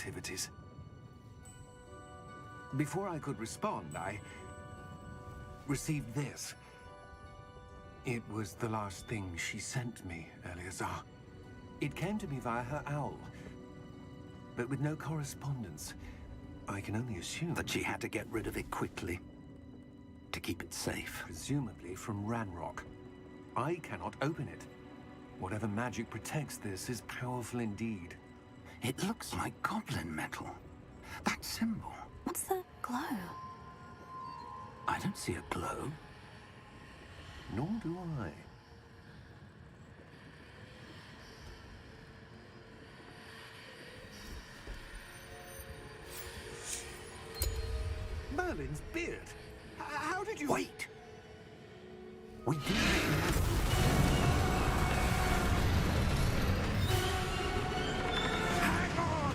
activities. Before I could respond, I received this. It was the last thing she sent me, Eleazar. It came to me via her owl, but with no correspondence. I can only assume That she had to get rid of it quickly to keep it safe. presumably from Ranrock. I cannot open it. Whatever magic protects this is powerful indeed. It looks like goblin metal. That symbol. What's the glow? I don't see a glow. Nor do I. Merlin's beard. How did you... Wait! We didn't have... Hang on!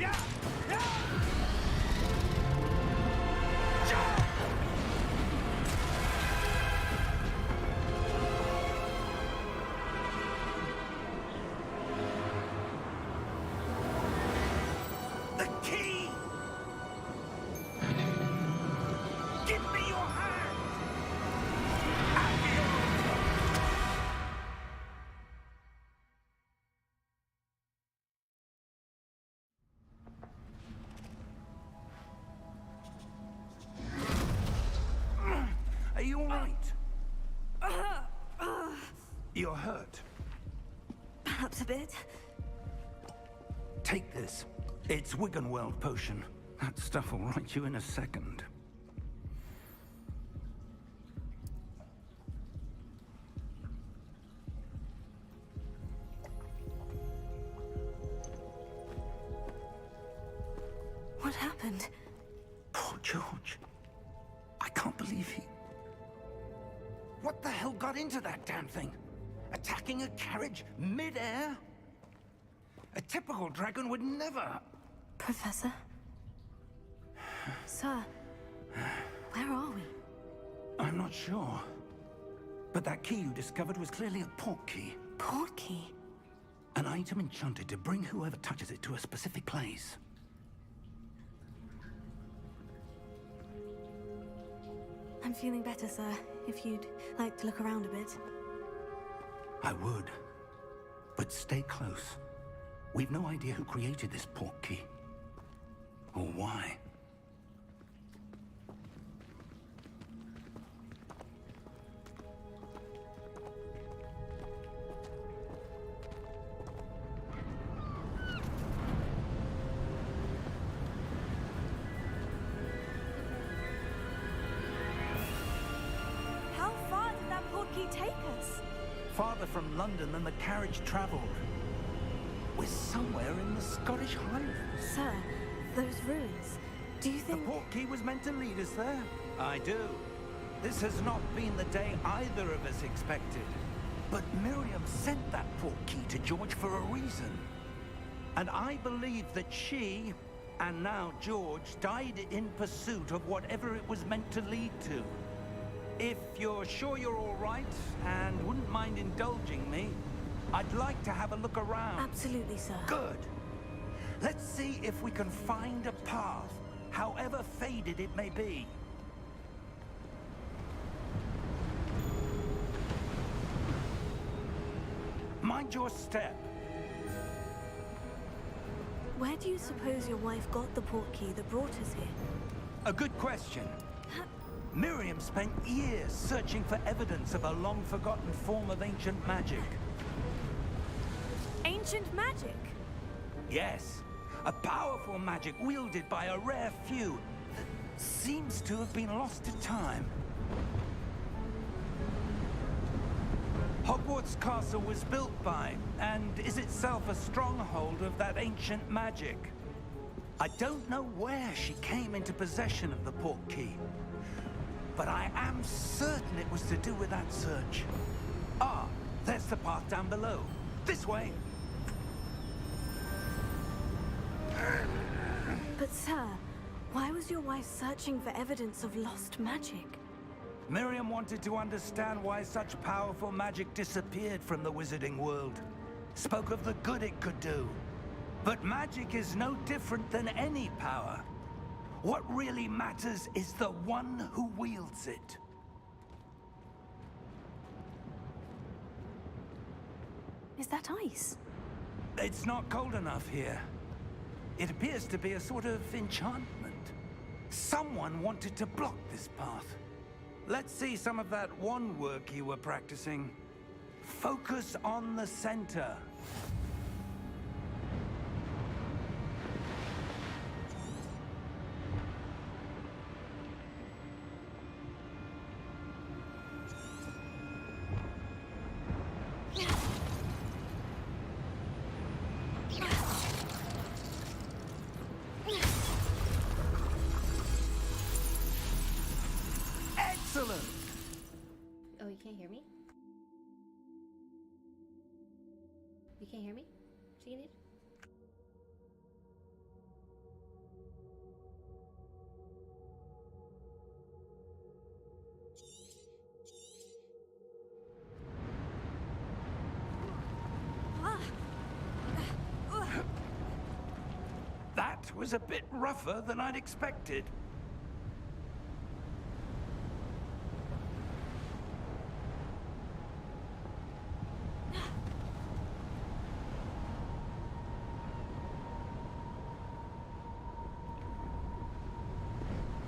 Yeah! Yeah! Jump! The key! Give me your hand! Are you all right? You're hurt. Perhaps a bit. Take this. It's Wiggenweld potion. That stuff will right you in a second. What happened? Poor George. I can't believe he... What the hell got into that damn thing? Attacking a carriage mid-air? A typical dragon would never... Professor? Sir, where are we? I'm not sure. But that key you discovered was clearly a port key. Port key? An item enchanted to bring whoever touches it to a specific place. I'm feeling better, sir. If you'd like to look around a bit. I would. But stay close. We've no idea who created this port key. Or why. How far did that port key take us? Farther from London than the carriage traveled. We're somewhere in the Scottish Highlands. Sir, those ruins. Do you The think... port key was meant to lead us there? I do. This has not been the day either of us expected. But Miriam sent that port key to George for a reason. And I believe that she, and now George, died in pursuit of whatever it was meant to lead to. If you're sure you're all right, and wouldn't mind indulging me, I'd like to have a look around. Absolutely, sir. Good. Let's see if we can find a path, however faded it may be. Mind your step. Where do you suppose your wife got the port key that brought us here? A good question. Miriam spent years searching for evidence of a long-forgotten form of ancient magic. Ancient magic? Yes, a powerful magic wielded by a rare few that seems to have been lost to time. Hogwarts Castle was built by, and is itself a stronghold of that ancient magic. I don't know where she came into possession of the port key, but I am certain it was to do with that search. Ah, there's the path down below. This way. But sir, why was your wife searching for evidence of lost magic? Miriam wanted to understand why such powerful magic disappeared from the wizarding world. Spoke of the good it could do. But magic is no different than any power. What really matters is the one who wields it. Is that ice? It's not cold enough here. It appears to be a sort of enchantment. Someone wanted to block this path. Let's see some of that wand work you were practicing. Focus on the center. Excellent! Oh, you can't hear me? You can't hear me? Chicken? That was a bit rougher than I'd expected.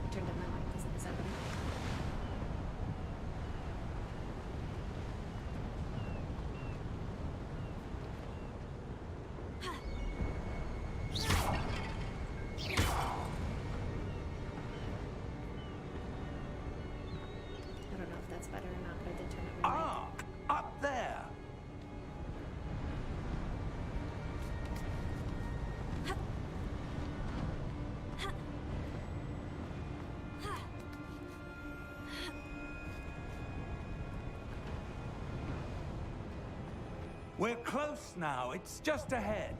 I turned up my mic. Is that better? I don't know if that's better or not, but I did turn up my mic. Ah! Up there! We're close now. It's just ahead.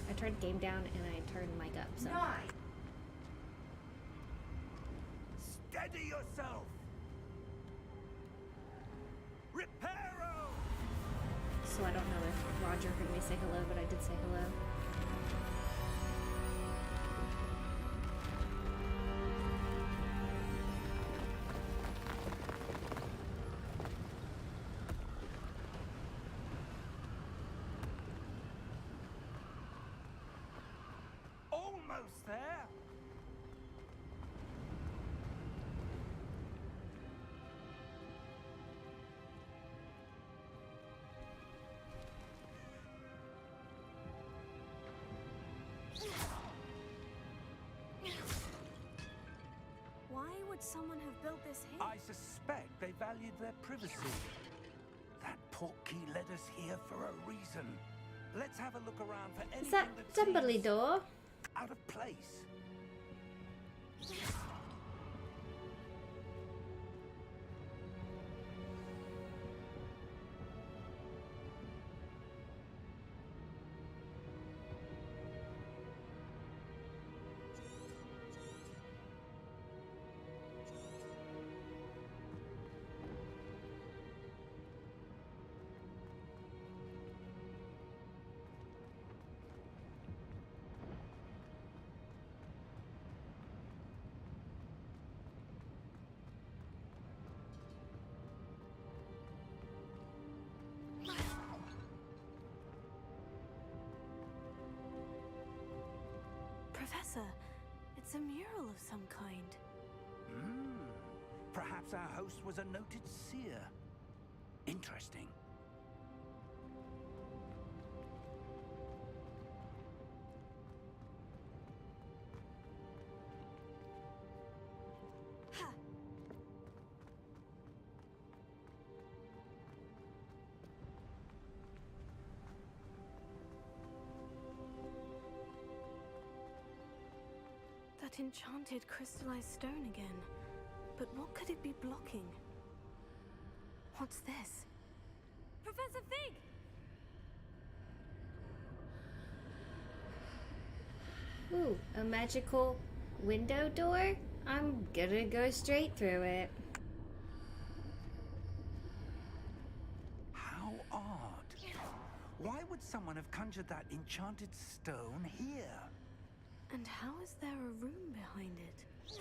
I turned game down and I turned mic up, so. Steady yourself! Reparo! So I don't know if Roger heard me say hello, but I did say hello. Almost there! Why would someone have built this here? I suspect they valued their privacy. That portkey led us here for a reason. Let's have a look around for anything Is that seems Dumbledore? out of place. Professor, it's a mural of some kind. Perhaps our host was a noted seer. Interesting. That enchanted crystallized stone again. But what could it be blocking? What's this? Professor Fig! Ooh, a magical window door? I'm gonna go straight through it. How odd. Why would someone have conjured that enchanted stone here? And how is there a room behind it?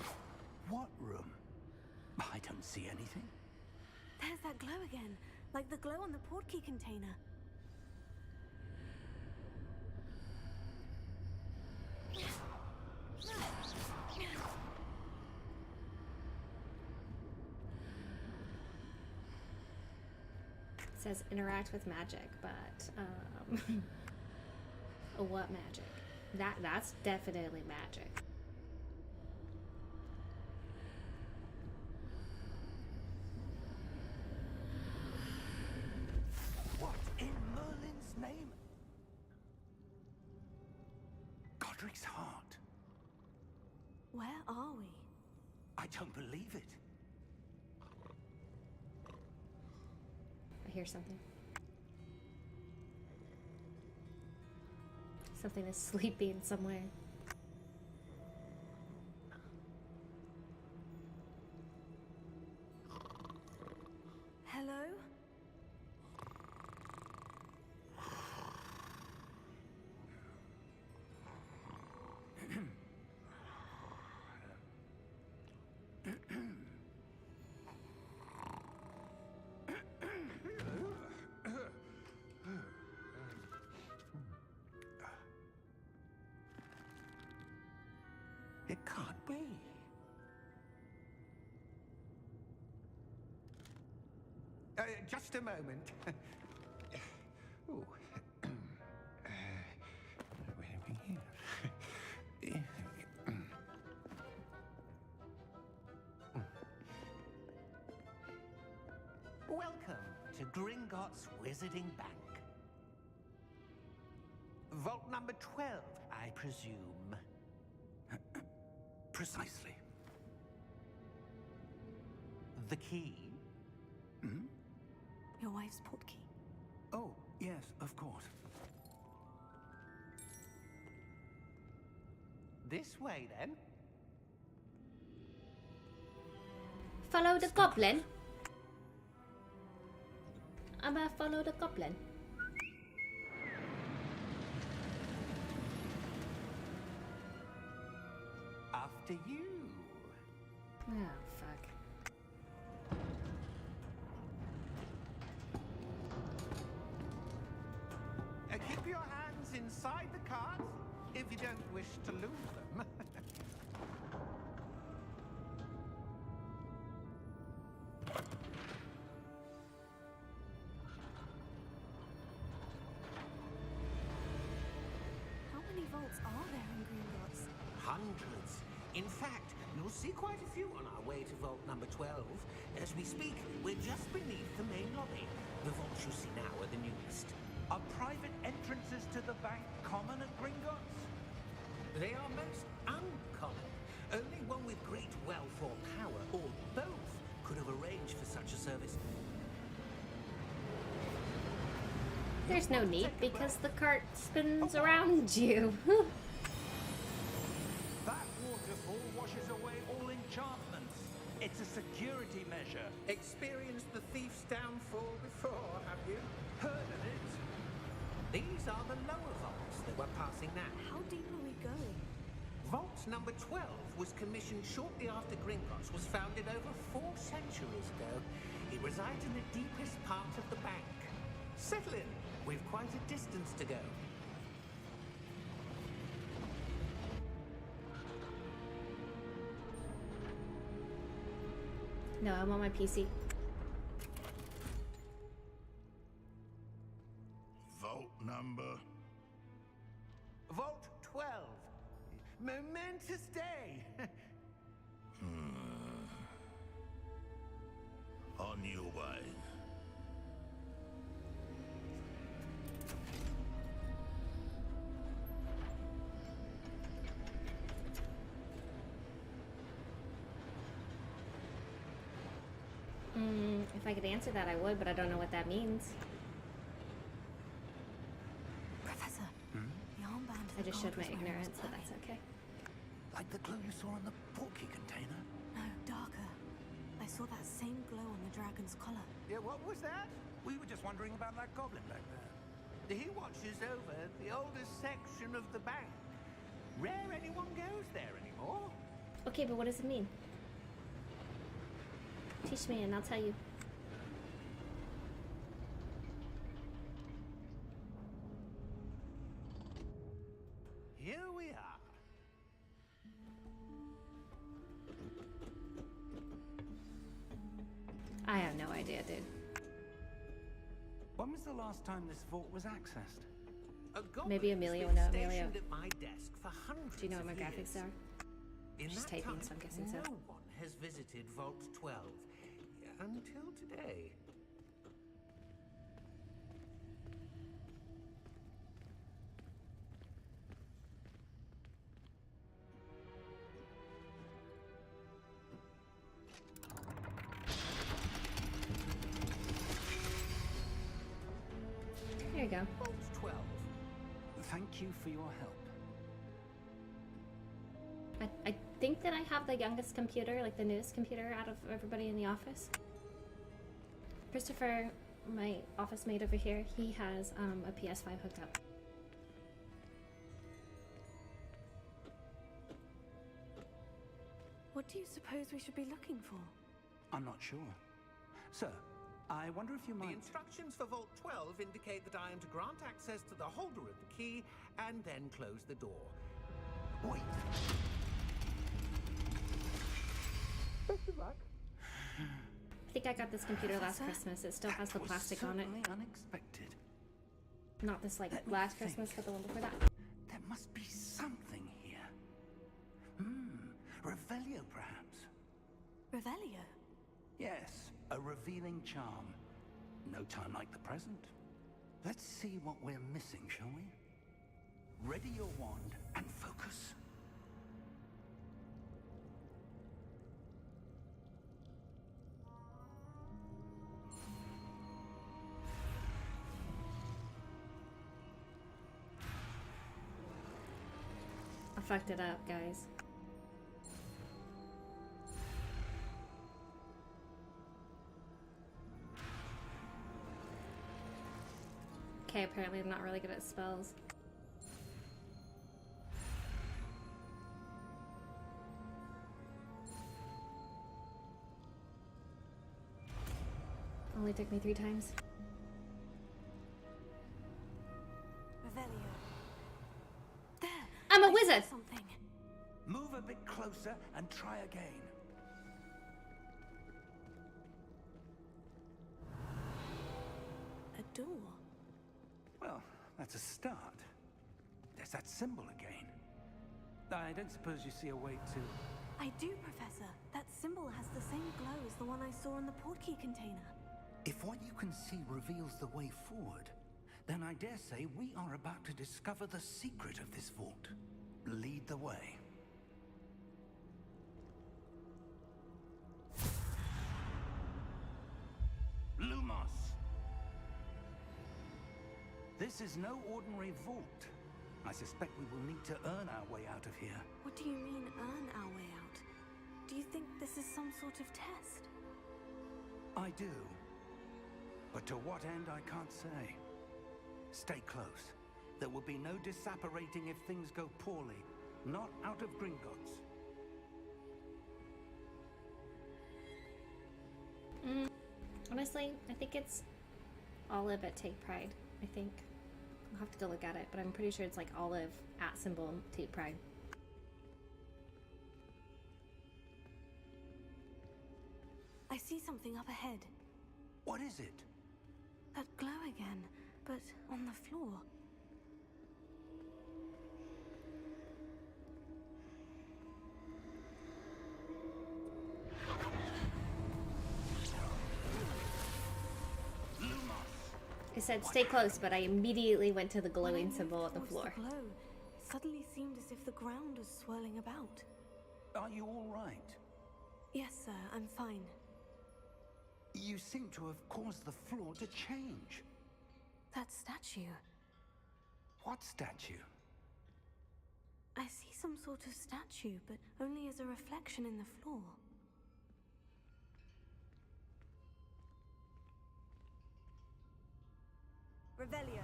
What room? I don't see anything. There's that glow again, like the glow on the portkey container. It says interact with magic, but what magic? That's definitely magic. What in Merlin's name? Godric's heart. Where are we? I don't believe it. I hear something. Something is sleeping somewhere. Hello? It can't be. Just a moment. Ooh. Where are we here? Welcome to Gringotts Wizarding Bank. Vault number 12, I presume. Precisely. The key? Hmm? Your wife's portkey. Oh, yes, of course. This way, then. Follow the goblin. I'm gonna follow the goblin. After you. Oh, fuck. Keep your hands inside the cart if you don't wish to lose them. How many vaults are there in Gringotts? Hundreds. In fact, you'll see quite a few on our way to vault number 12. As we speak, we're just beneath the main lobby. The vaults you see now are the newest. Are private entrances to the bank common at Gringotts? They are most uncommon. Only one with great wealth or power, or both, could have arranged for such a service. There's no need because the cart spins around you. That waterfall washes away all enchantments. It's a security measure. Experienced the thief's downfall before, have you? Heard of it? These are the lower vaults that we're passing now. How deep are we going? Vault number 12 was commissioned shortly after Gringotts was founded over 4 centuries ago. It resides in the deepest part of the bank. Settle in. We've quite a distance to go. No, I'm on my PC. Vault number. Vault 12. Momentous day. On your way. I could answer that, I would, but I don't know what that means. Professor, the armband. I just showed my ignorance, but that's okay. Like the glow you saw in the portkey container? No, darker. I saw that same glow on the dragon's collar. Yeah, what was that? We were just wondering about that goblin back there. He watches over the oldest section of the bank. Rare anyone goes there anymore. Okay, but what does it mean? Teach me and I'll tell you. Here we are. I have no idea, dude. When was the last time this vault was accessed? Maybe Amelia will know. Amelia, At my desk for hundreds do you know what my of graphics years. are? In She's that typing, time, so I'm guessing so. No one has visited Vault 12 until today. There you go. Vault 12. Thank you for your help. I think that I have the youngest computer, like the newest computer out of everybody in the office. Christopher, my office mate over here, he has a PS5 hooked up. What do you suppose we should be looking for? I'm not sure. Sir, I wonder if you The might... instructions for Vault 12 indicate that I am to grant access to the holder of the key and then close the door. Wait. I think I got this computer last Christmas. It still has the plastic on it. Certainly unexpected. Not this like Let me last think. Christmas, but the one before that. There must be something here. Revelio, perhaps. Revelio? Yes, a revealing charm. No time like the present. Let's see what we're missing, shall we? Ready your wand and focus. I fucked it up, guys. Okay, apparently I'm not really good at spells. Only took me 3 times. Revelio. There! I'm a I saw wizard! Something. Move a bit closer and try again. A door. Well, that's a start. There's that symbol again. I don't suppose you see a way to... I do, Professor. That symbol has the same glow as the one I saw in the portkey container. If what you can see reveals the way forward, then I dare say we are about to discover the secret of this vault. Lead the way. Lumos! This is no ordinary vault. I suspect we will need to earn our way out of here. What do you mean, earn our way out? Do you think this is some sort of test? I do. But to what end, I can't say. Stay close. There will be no disapparating if things go poorly. Not out of Gringotts. Honestly, I think it's Olive at Take Pride. I think. I'll have to go look at it, but I'm pretty sure it's like Olive at symbol Take Pride. I see something up ahead. What is it? That glow again, but on the floor. I said stay close, but I immediately went to the When I glowing moved symbol on the towards floor. glow, it suddenly seemed as if the ground was swirling about. Are you all right? Yes, sir, I'm fine. You seem to have caused the floor to change. That statue. What statue? I see some sort of statue, but only as a reflection in the floor. Revelio.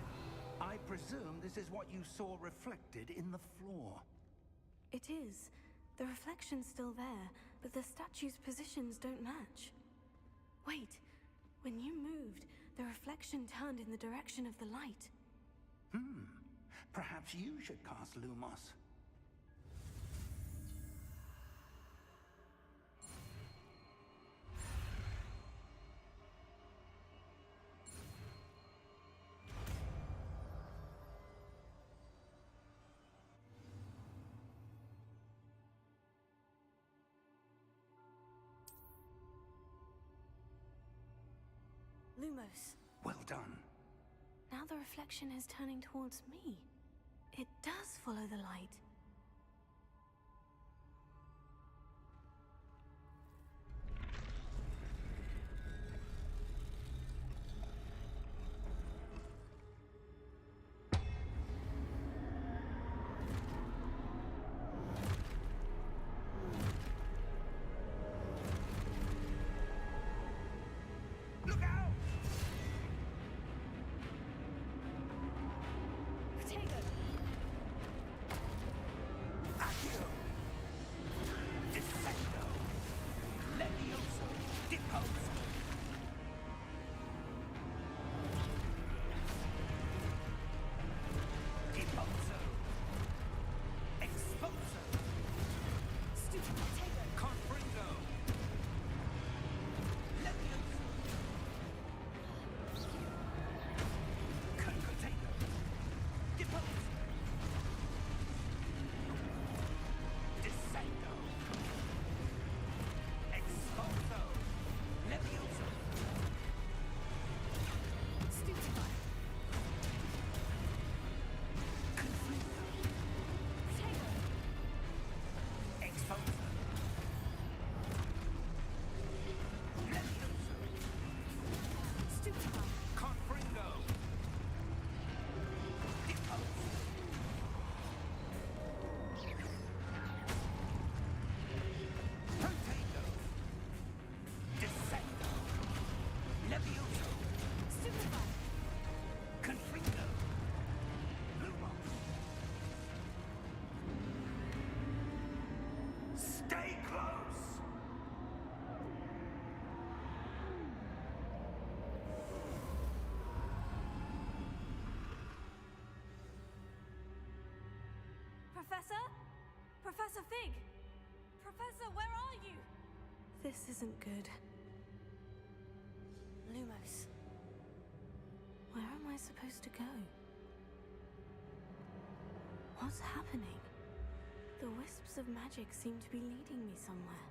I presume this is what you saw reflected in the floor. It is. The reflection's still there, but the statue's positions don't match. Wait, when you moved, the reflection turned in the direction of the light. Perhaps you should cast Lumos. Lumos. Well done. Now the reflection is turning towards me. It does follow the light. Look out! Potato. Accio! Descendo! Levioso! Deposo! Deposo! Exposo! Stupid potato. Confringo! Levioso! Concotato! Deposo! Descendo! Exposo! Levioso! Stupefy. Confringo! Potato. Exposo! Levioso! Stupefy. Confringo! Deposo! Potato! Descendo! Levioso! Stupefy. Confringo! Lumos! Stay close! Professor? Professor Fig? Professor, where are you? This isn't good. Lumos. Where am I supposed to go? What's happening? The wisps of magic seem to be leading me somewhere.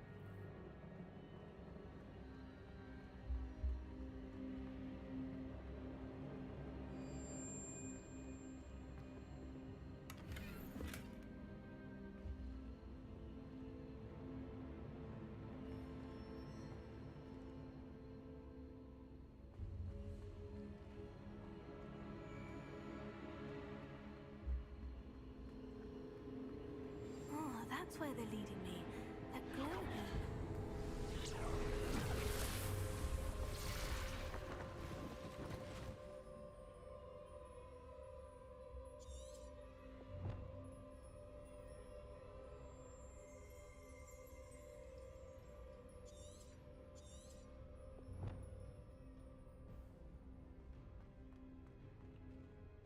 Oh, that's where they're leading me. That glow again.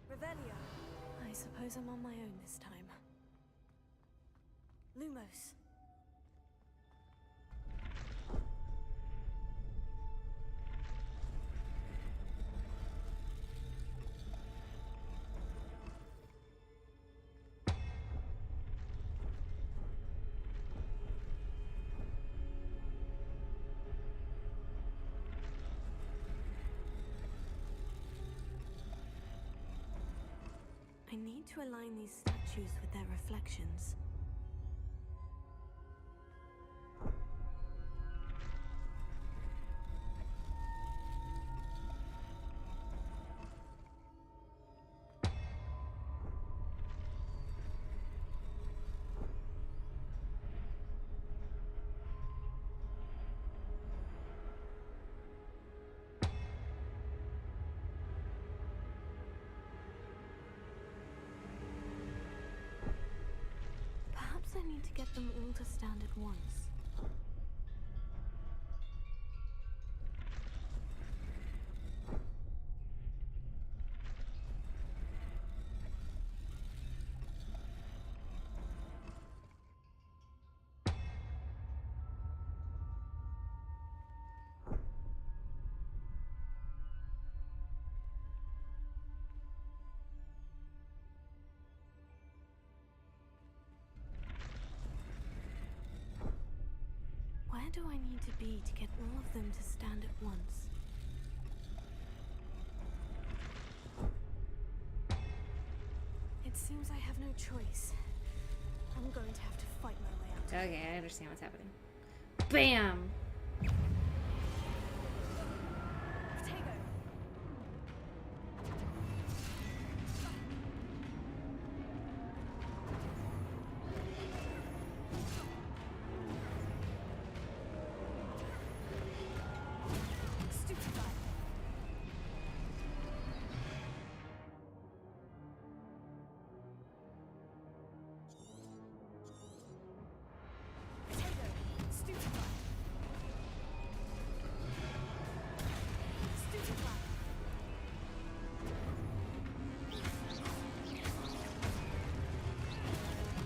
Revelio. I suppose I'm on my own this time. Lumos. I need to align these statues with their reflections. them all to stand at once. Where do I need to be to get all of them to stand at once? It seems I have no choice. I'm going to have to fight my way out. Okay, I understand what's happening. Bam! Protego! Stupefy! Protego! Stupefy! Stupefy!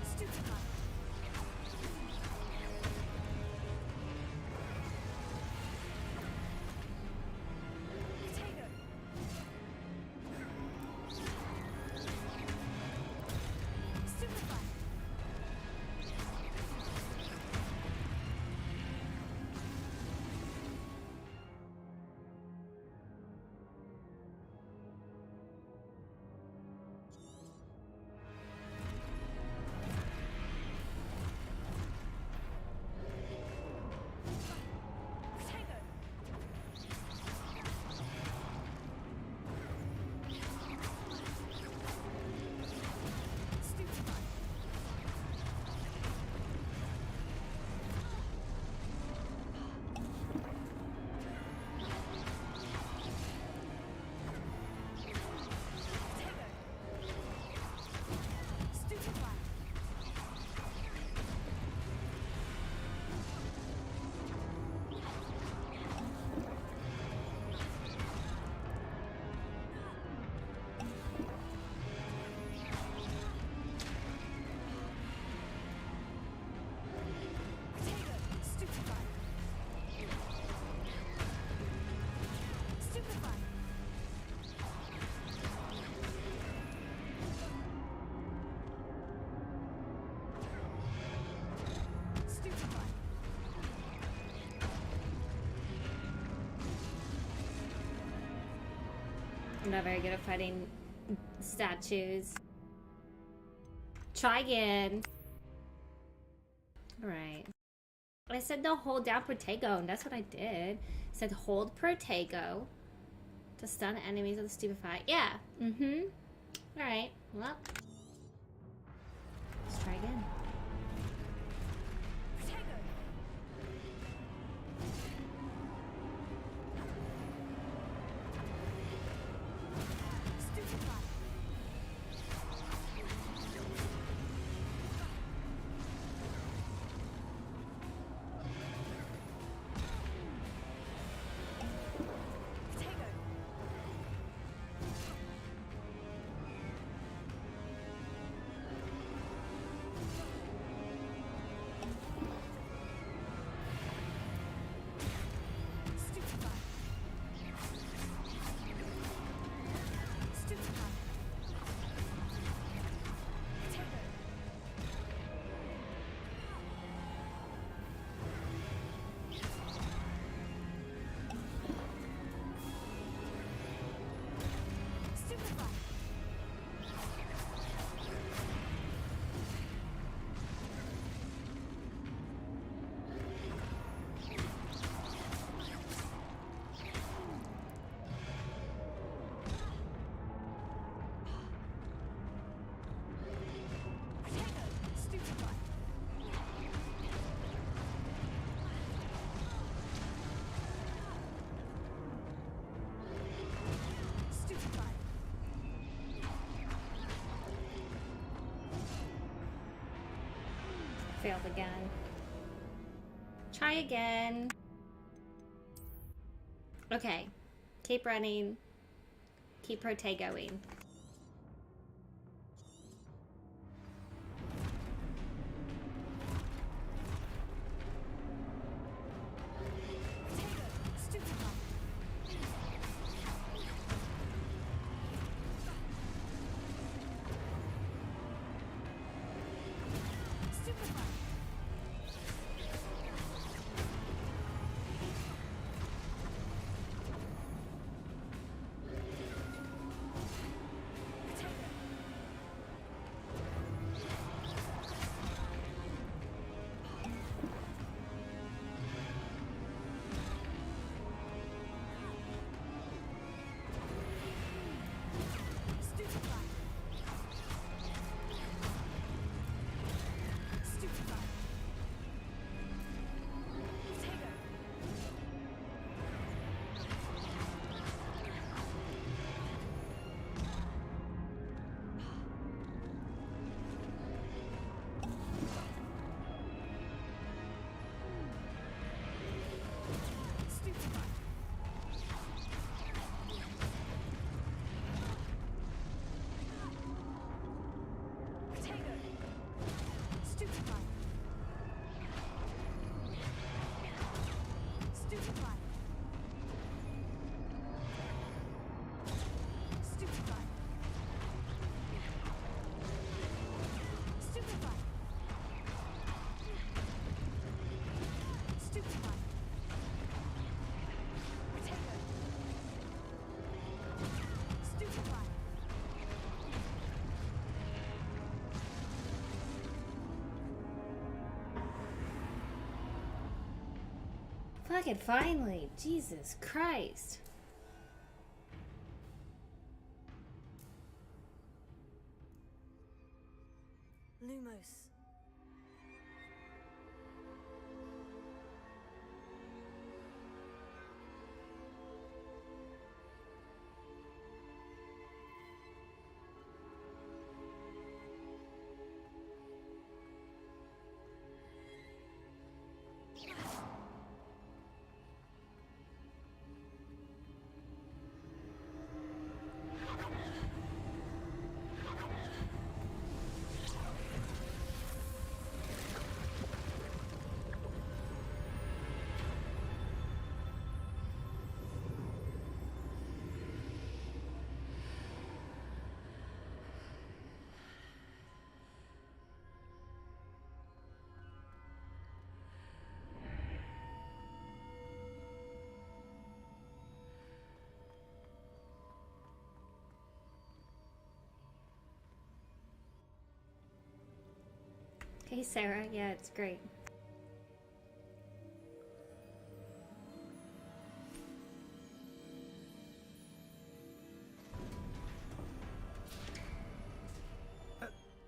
Stupefy! Protego! Stupefy! Protego! Stupefy! Protego! Stupefy! Protego! Stupefy! Stupefy! Stupefy! I'm not very good at fighting statues. Try again. Alright. I said no, hold down Protego, and that's what I did. I said hold Protego to stun enemies with the Stupefy. Yeah. Mm-hmm. Alright. Well. Let's try again. Protego! Stupefy! Protego! Failed again. Try again. Okay. Keep running. Keep protegoing. Potato. Stupefy. Stupefy. Potato. Stupefy. Stupefy. Potato. Stupefy. Potato. Stupefy. Stupefy. Stupefy. Stupefy. Stupefy. Potato. Stupefy. Fucking finally. Jesus Christ. Lumos. Hey, Sarah. Yeah, it's great.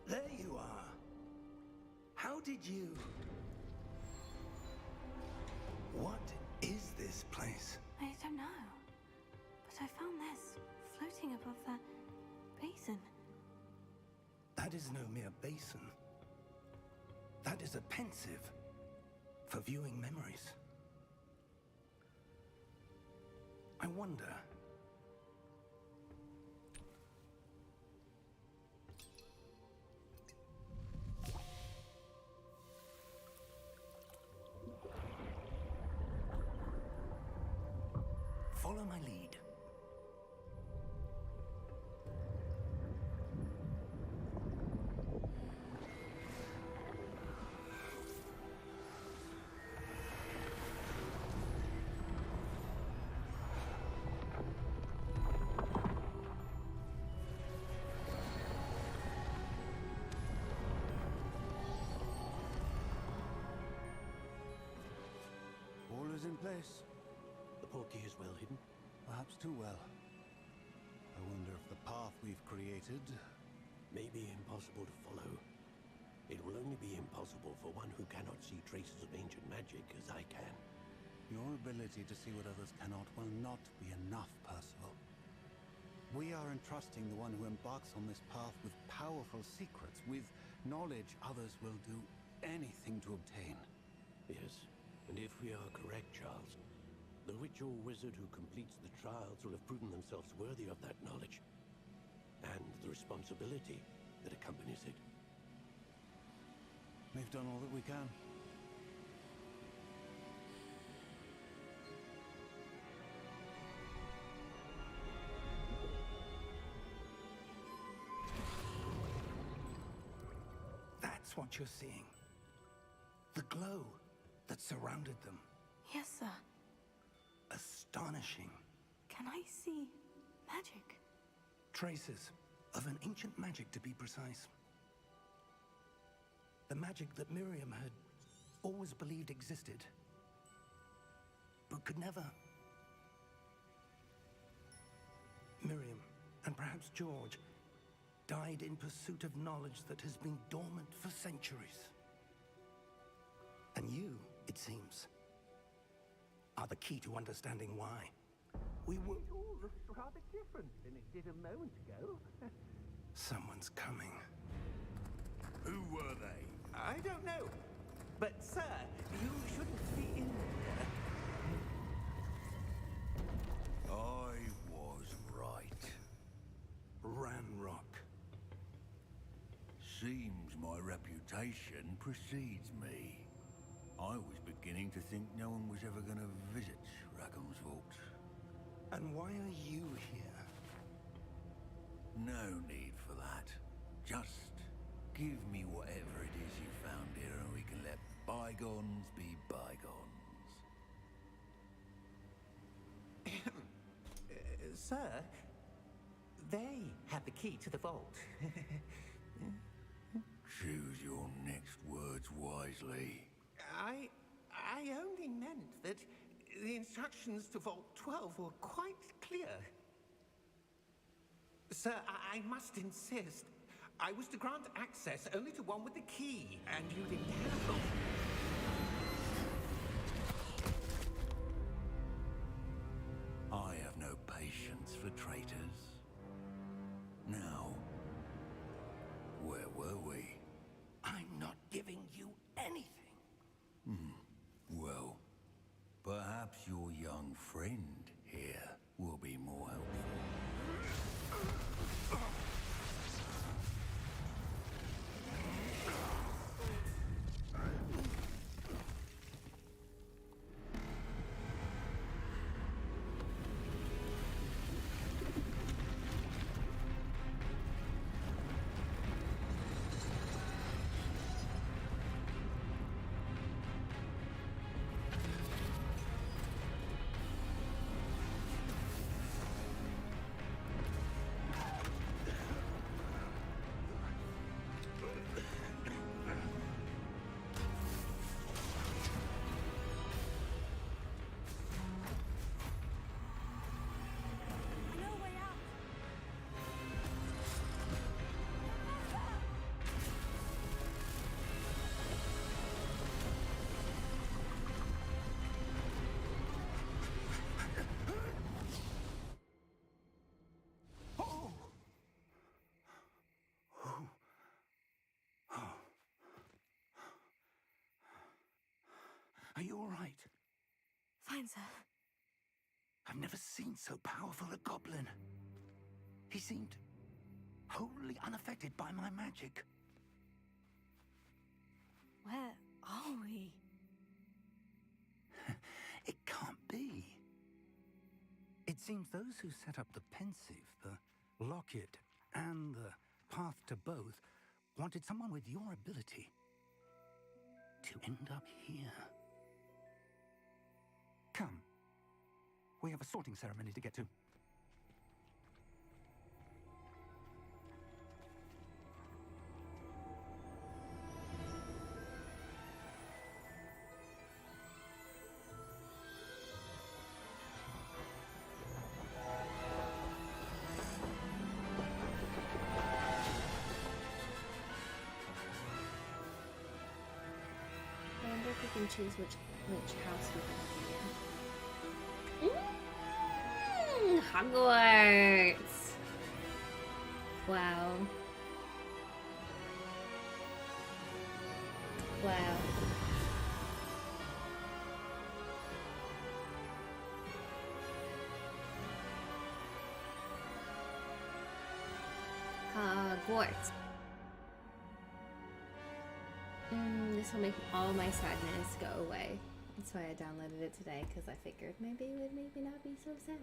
There you are. How did you... What is this place? I don't know. But I found this floating above that basin. That is no mere basin. That is a pensive for viewing memories. I wonder... Follow my lead. All is in place. The portkey is well hidden. Perhaps too well. I wonder if the path we've created... May be impossible to follow. It will only be impossible for one who cannot see traces of ancient magic as I can. Your ability to see what others cannot will not be enough, Percival. We are entrusting the one who embarks on this path with powerful secrets, with knowledge others will do anything to obtain. Yes, and if we are correct, Charles, the witch or wizard who completes the trials will have proven themselves worthy of that knowledge, and the responsibility that accompanies it. We've done all that we can. That's what you're seeing. The glow that surrounded them. Yes, sir. Astonishing. Can I see magic? Traces of an ancient magic, to be precise. The magic that Miriam had always believed existed, but could never. Miriam, and perhaps George, died in pursuit of knowledge that has been dormant for centuries. And you, it seems, are the key to understanding why. We were... It all looks rather different than it did a moment ago. Someone's coming. Who were they? I don't know. But, sir, you shouldn't be in here. I was right. Ranrock. Seems my reputation precedes me. I was beginning to think no one was ever going to visit Rackham's Vault. And why are you here? No need for that. Just give me whatever it is you found here and we can let bygones be bygones. Sir, they have the key to the vault. Choose your next words wisely. I only meant that the instructions to Vault 12 were quite clear. Sir, I must insist. I was to grant access only to one with the key, and you didn't have it. I have no patience for traitors. Now, where were we? I'm not giving you anything. Well, perhaps your young friend here will be more helpful. No way out. Are you all right? Fine, sir. I've never seen so powerful a goblin. He seemed wholly unaffected by my magic. Where are we? It can't be. It seems those who set up the pensive, the locket, and the path to both wanted someone with your ability to end up here. Come. We have a sorting ceremony to get to. I wonder if we can choose which house we can be in. Hogwarts! Wow. Wow. Hogwarts. This will make all my sadness go away. That's why I downloaded it today, because I figured maybe it would make me not be so sad.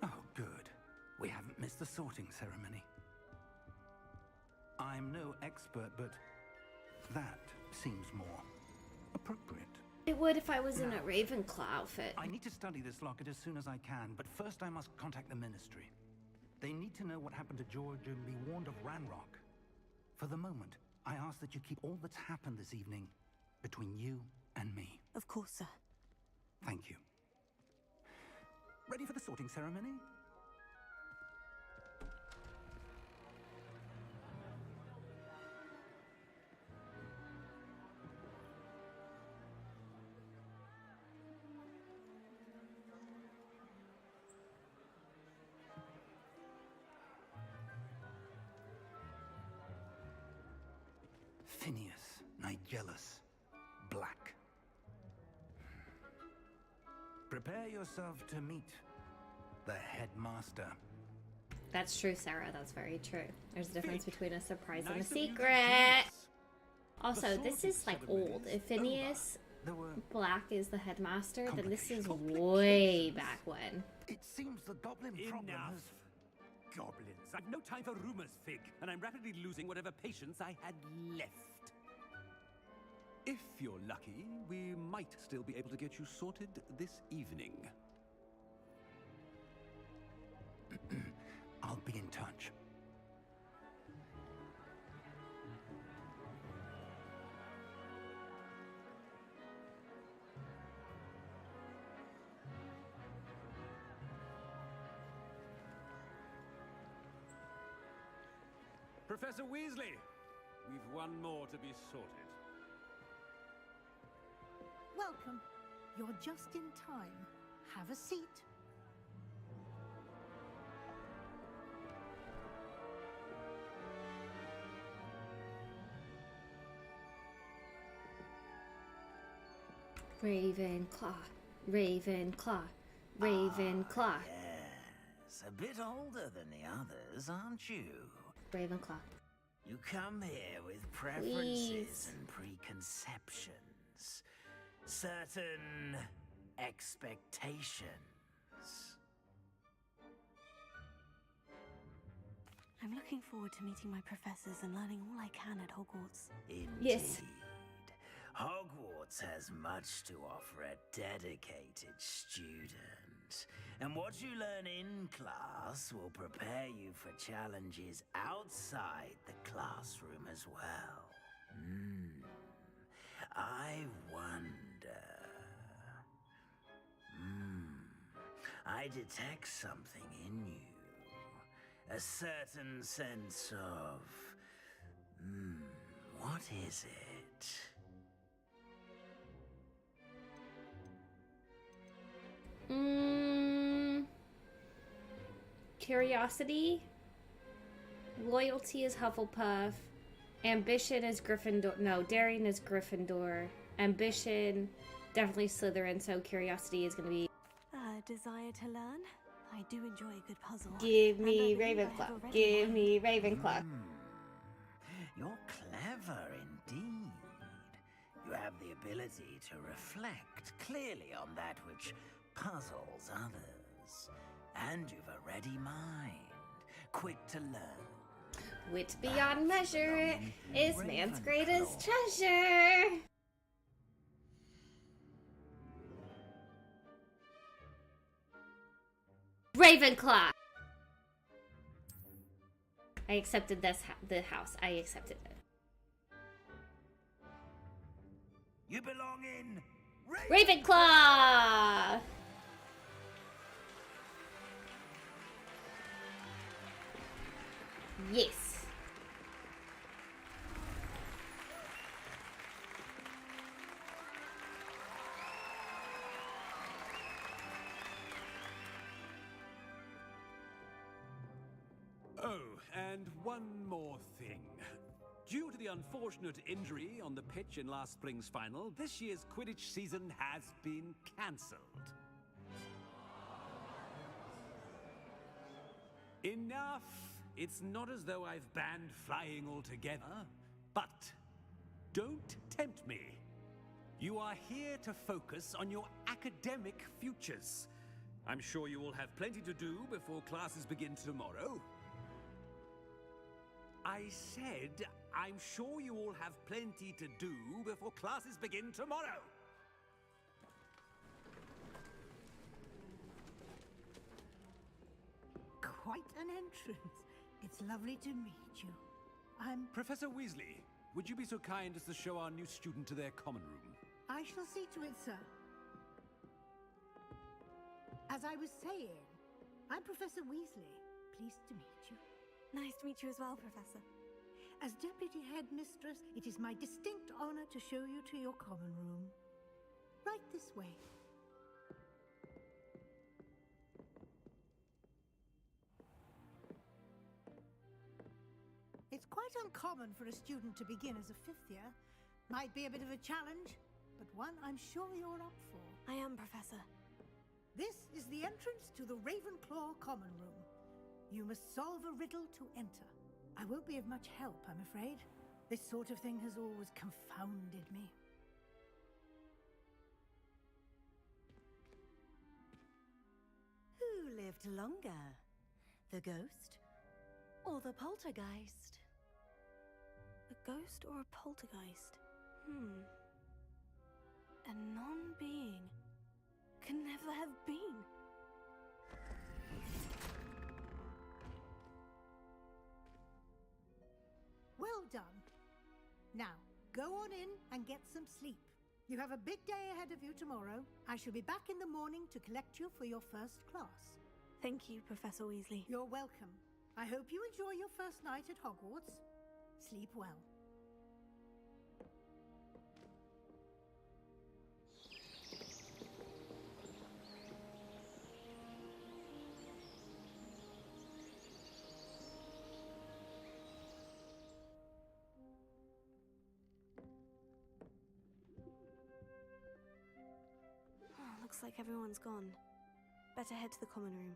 Oh, good. We haven't missed the sorting ceremony. I'm no expert, but that seems more appropriate. It would if I was in a Ravenclaw outfit. I need to study this locket as soon as I can, but first I must contact the Ministry. They need to know what happened to George and be warned of Ranrock. For the moment, I ask that you keep all that's happened this evening between you and me. Of course, sir. Thank you. Ready for the sorting ceremony? Phineas, Nigellus, Black. Prepare yourself to meet the headmaster. That's true, Sarah. That's very true. There's a difference between a surprise and a secret. Also, this is like old. If Phineas Black is the headmaster, then this is way back when. It seems the goblin problem has... Goblins. I've no time for rumors, Fig, and I'm rapidly losing whatever patience I had left. If you're lucky, we might still be able to get you sorted this evening. I'll be in touch. Professor Weasley, we've one more to be sorted. Welcome. You're just in time. Have a seat. Ravenclaw, Ravenclaw, Ravenclaw. Yes, a bit older than the others, aren't you? Ravenclaw. You come here with preferences and preconceptions. Certain expectations. I'm looking forward to meeting my professors and learning all I can at Hogwarts. Indeed. Yes. Hogwarts has much to offer a dedicated student. And what you learn in class will prepare you for challenges outside the classroom as well. I wonder... I detect something in you. A certain sense of... what is it? Curiosity. Loyalty is Hufflepuff. Ambition is Gryffindor. No, daring is Gryffindor. Ambition, definitely Slytherin, so curiosity is going to be... Desire to learn? I do enjoy a good puzzle. Give me Ravenclaw. Give me Ravenclaw. You're clever indeed. You have the ability to reflect clearly on that which puzzles others. And you've a ready mind, quick to learn. Wit beyond measure is man's greatest treasure. Ravenclaw. I accepted this the house. I accepted it. You belong in Ravenclaw. Yes. Oh, and one more thing. Due to the unfortunate injury on the pitch in last spring's final, this year's Quidditch season has been cancelled. Enough! It's not as though I've banned flying altogether, but don't tempt me. You are here to focus on your academic futures. I'm sure you will have plenty to do before classes begin tomorrow. I said, I'm sure you all have plenty to do before classes begin tomorrow. Quite an entrance. It's lovely to meet you. I'm... Professor Weasley, would you be so kind as to show our new student to their common room? I shall see to it, sir. As I was saying, I'm Professor Weasley. Pleased to meet you. Nice to meet you as well, Professor. As Deputy Headmistress, it is my distinct honor to show you to your common room. Right this way. It's quite uncommon for a student to begin as a fifth year. Might be a bit of a challenge, but one I'm sure you're up for. I am, Professor. This is the entrance to the Ravenclaw common room. You must solve a riddle to enter. I won't be of much help, I'm afraid. This sort of thing has always confounded me. Who lived longer? The ghost or the poltergeist? A ghost or a poltergeist? A non-being can never have been. Well done. Now, go on in and get some sleep. You have a big day ahead of you tomorrow. I shall be back in the morning to collect you for your first class. Thank you, Professor Weasley. You're welcome. I hope you enjoy your first night at Hogwarts. Sleep well. Looks like everyone's gone. Better head to the common room.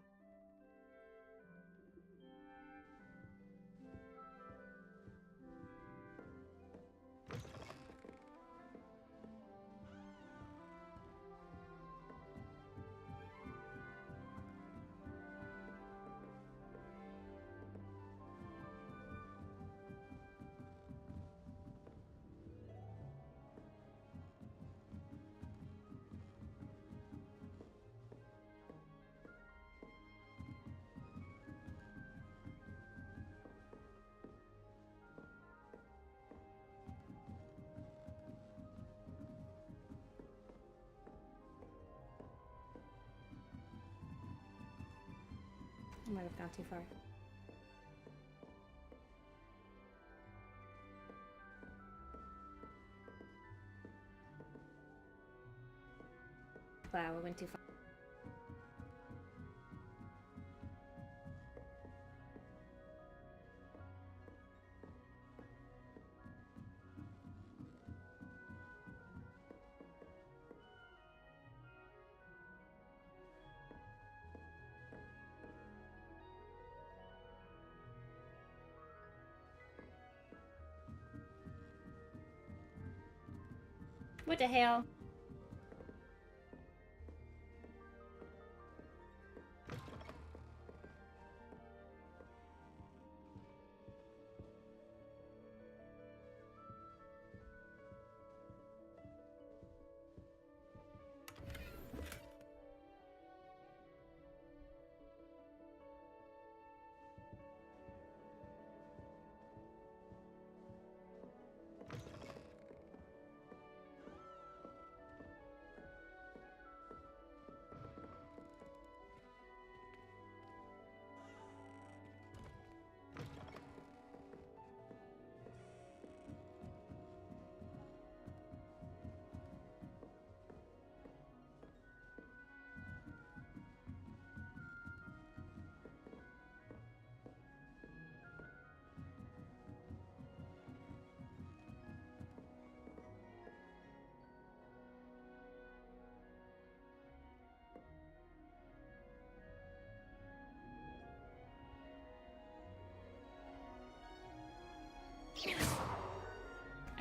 I might have gone too far. Wow, we went too far. What the hell?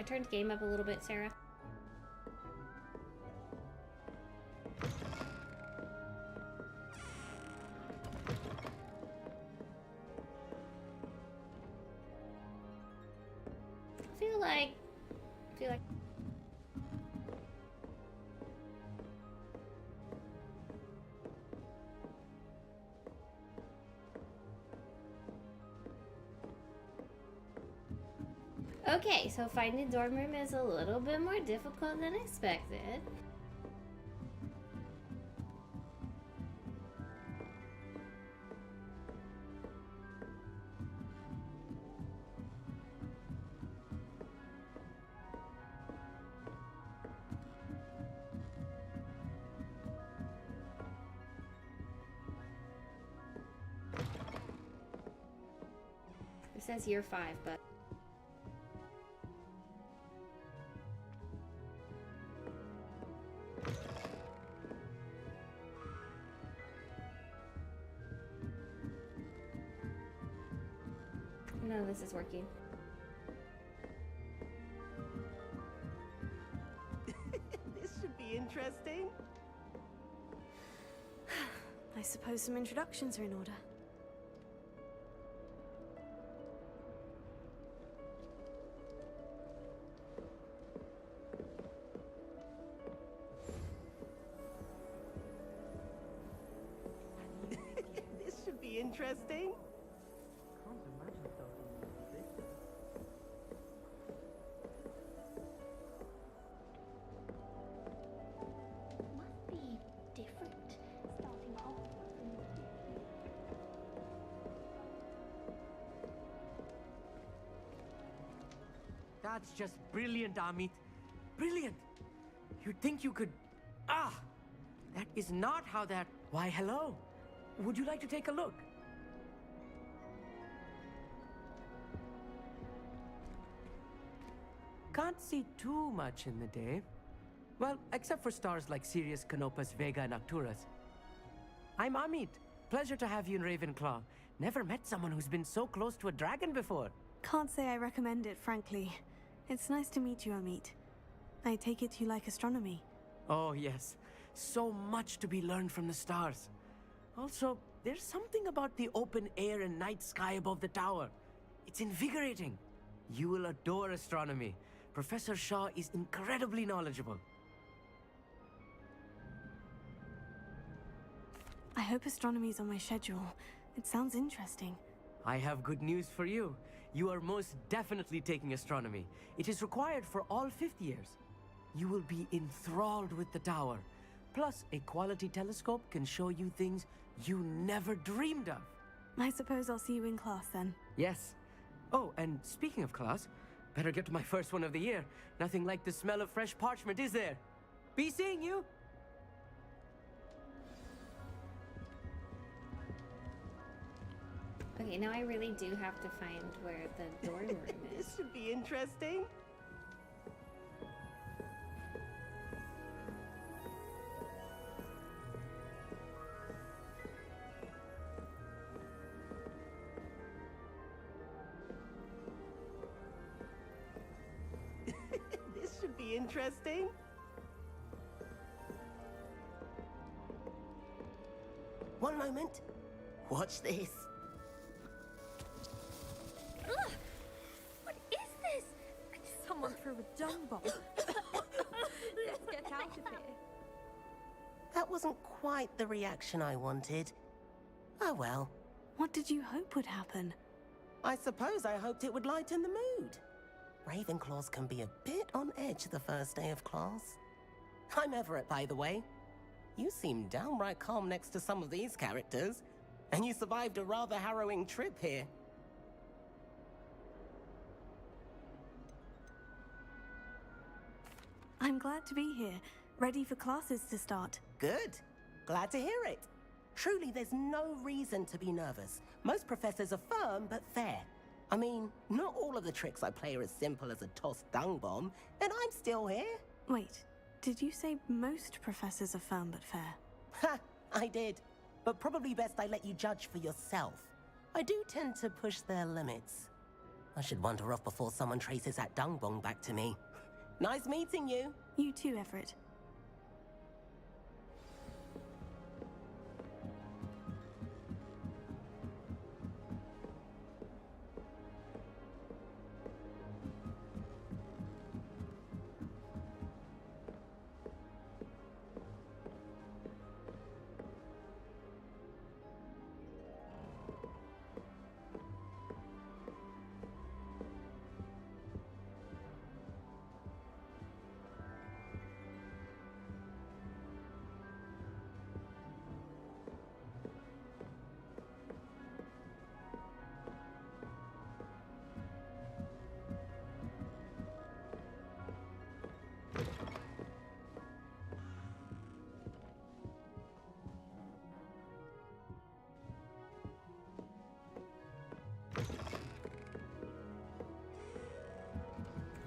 turned game up a little bit, Sarah? I feel like okay, so finding dorm room is a little bit more difficult than expected. It says year 5, but none of this is working. This should be interesting. I suppose some introductions are in order. This should be interesting. Must be different starting off. That's just brilliant, Amit. Brilliant! You'd think you could... Ah! That is not how that... Why, hello. Would you like to take a look? Can't see too much in the day. Well, except for stars like Sirius, Canopus, Vega, and Arcturus. I'm Amit. Pleasure to have you in Ravenclaw. Never met someone who's been so close to a dragon before. Can't say I recommend it, frankly. It's nice to meet you, Amit. I take it you like astronomy. Oh, yes. So much to be learned from the stars. Also, there's something about the open air and night sky above the tower. It's invigorating. You will adore astronomy. Professor Shaw is incredibly knowledgeable. I hope astronomy's on my schedule. It sounds interesting. I have good news for you. You are most definitely taking astronomy. It is required for all 5th years. You will be enthralled with the tower. Plus, a quality telescope can show you things you never dreamed of. I suppose I'll see you in class then. Yes. Oh, and speaking of class, better get to my first one of the year. Nothing like the smell of fresh parchment, is there? Be seeing you! Okay, now I really do have to find where the dorm room is. This should be interesting. This should be interesting. One moment. Watch this. Ugh! What is this? Someone threw a dung bomb. Let's get out of here. That wasn't quite the reaction I wanted. Oh well. What did you hope would happen? I suppose I hoped it would lighten the mood. Ravenclaws can be a bit on edge the first day of class. I'm Everett, by the way. You seem downright calm next to some of these characters, and you survived a rather harrowing trip here. I'm glad to be here, ready for classes to start. Good. Glad to hear it. Truly, there's no reason to be nervous. Most professors are firm but fair. I mean, not all of the tricks I play are as simple as a tossed dung bomb, and I'm still here. Wait, did you say most professors are firm but fair? Ha! I did. But probably best I let you judge for yourself. I do tend to push their limits. I should wander off before someone traces that dung bong back to me. Nice meeting you. You too, Everett.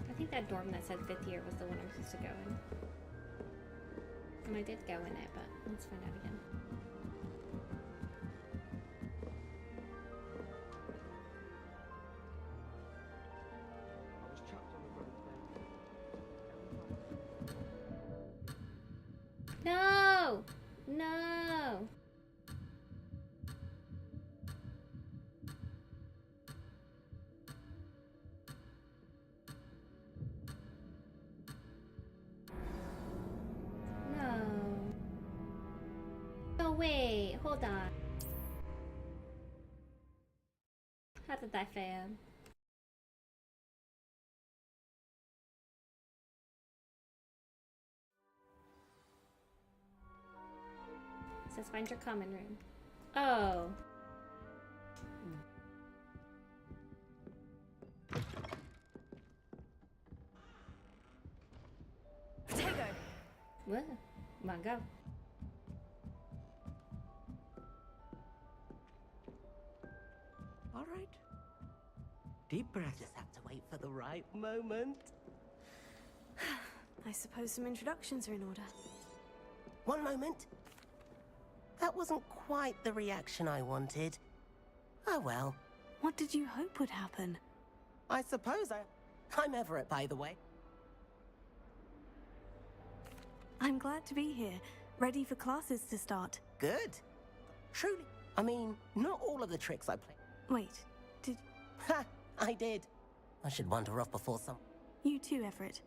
I think that dorm that said 5th year was the one I was supposed to go in. And I did go in it, but let's find out again. No! No! No. Oh, wait. Hold on. How did that fail? It says find your common room. Oh. Potato! What? Come on, go. All right. Deep breath. Just have to wait for the right moment. I suppose some introductions are in order. One moment. That wasn't quite the reaction I wanted. Oh well. What did you hope would happen? I suppose I'm Everett, by the way. I'm glad to be here, ready for classes to start. Good. Truly. I mean, not all of the tricks I play. Wait, did... Ha! I did. I should wander off before some... You too, Everett.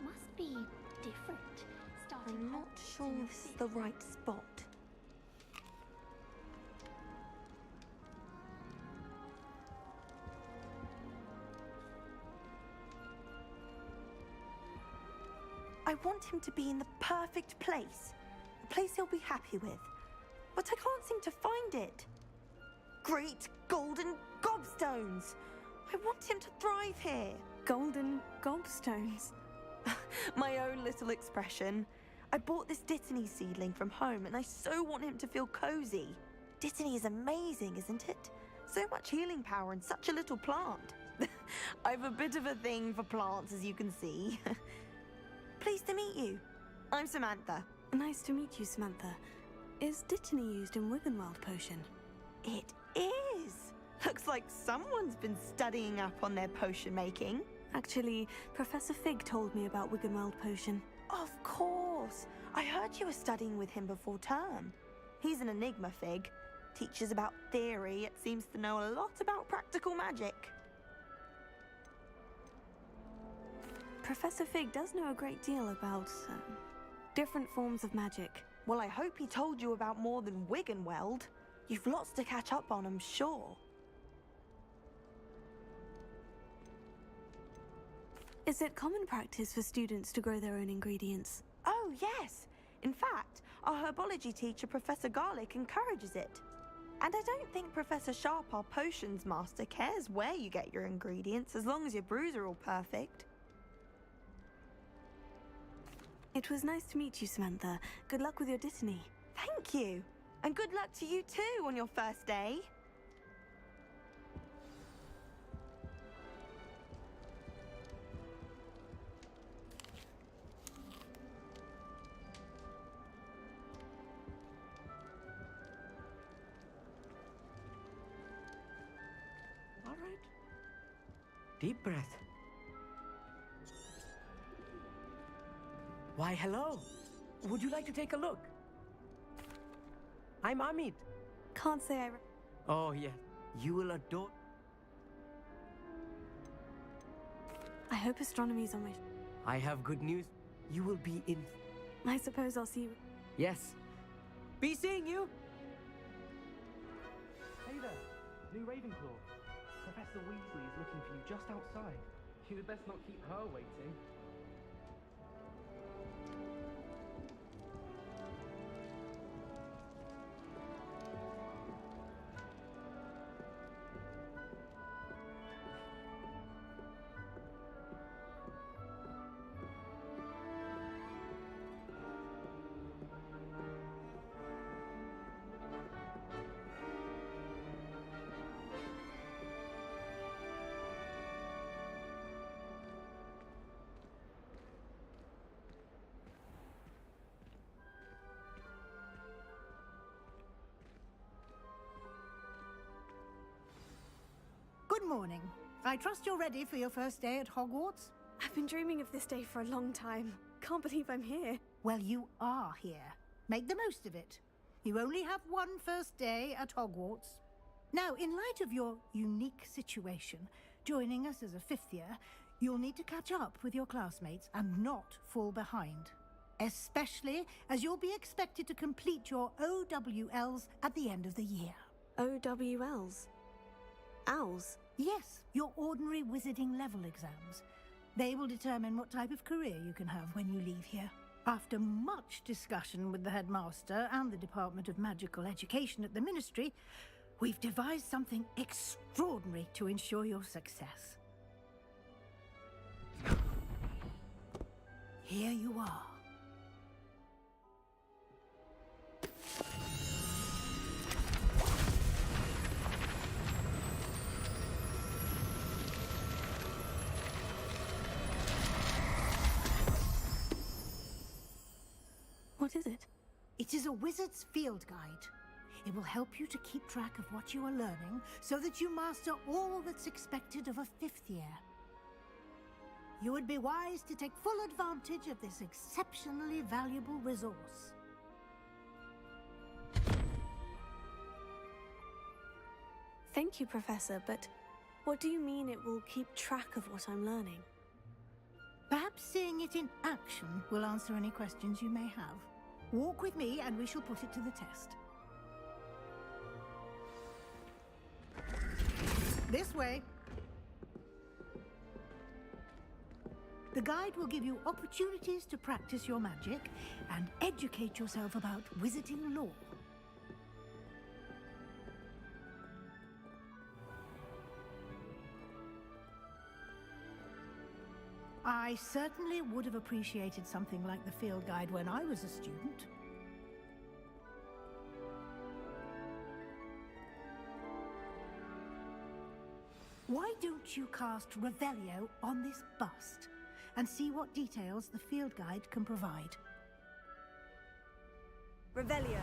Must be different. Starting I'm not sure this is the right spot. I want him to be in the perfect place. A place he'll be happy with. But I can't seem to find it. Great golden gobstones! I want him to thrive here. Golden gobstones. My own little expression. I bought this Dittany seedling from home and I so want him to feel cozy. Dittany is amazing, isn't it? So much healing power in such a little plant. I've a bit of a thing for plants, as you can see. Pleased to meet you. I'm Samantha. Nice to meet you, Samantha. Is Dittany used in Wiggenweld potion? It is. Looks like someone's been studying up on their potion making. Actually, Professor Fig told me about Wiggenweld potion. Of course. I heard you were studying with him before term. He's an enigma, Fig. Teaches about theory, yet seems to know a lot about practical magic. Professor Fig does know a great deal about different forms of magic. Well, I hope he told you about more than Wiggenweld. You've lots to catch up on, I'm sure. Is it common practice for students to grow their own ingredients? Oh, yes. In fact, our herbology teacher, Professor Garlick, encourages it. And I don't think Professor Sharp, our potions master, cares where you get your ingredients, as long as your brews are all perfect. It was nice to meet you, Samantha. Good luck with your Dittany. Thank you. And good luck to you too on your first day. Deep breath. Why, hello. Would you like to take a look? I'm Amit. Can't say I... Oh, yeah. You will adore... I hope astronomy's on my... I have good news. You will be in... I suppose I'll see you... Yes. Be seeing you! Hey there, new Ravenclaw. Professor Weasley is looking for you just outside. You had best not keep her waiting. Good morning. I trust you're ready for your first day at Hogwarts? I've been dreaming of this day for a long time. Can't believe I'm here. Well, you are here. Make the most of it. You only have one first day at Hogwarts. Now, in light of your unique situation, joining us as a fifth year, you'll need to catch up with your classmates and not fall behind. Especially as you'll be expected to complete your OWLs at the end of the year. OWLs? Owls? Yes, your ordinary wizarding level exams. They will determine what type of career you can have when you leave here. After much discussion with the headmaster and the Department of Magical Education at the Ministry, we've devised something extraordinary to ensure your success. Here you are. What is it? It is a wizard's field guide. It will help you to keep track of what you are learning so that you master all that's expected of a fifth year. You would be wise to take full advantage of this exceptionally valuable resource. Thank you, Professor, but what do you mean it will keep track of what I'm learning? Perhaps seeing it in action will answer any questions you may have. Walk with me and we shall put it to the test. This way. The guide will give you opportunities to practice your magic and educate yourself about wizarding lore. I certainly would have appreciated something like the field guide when I was a student. Why don't you cast Revelio on this bust and see what details the field guide can provide? Revelio.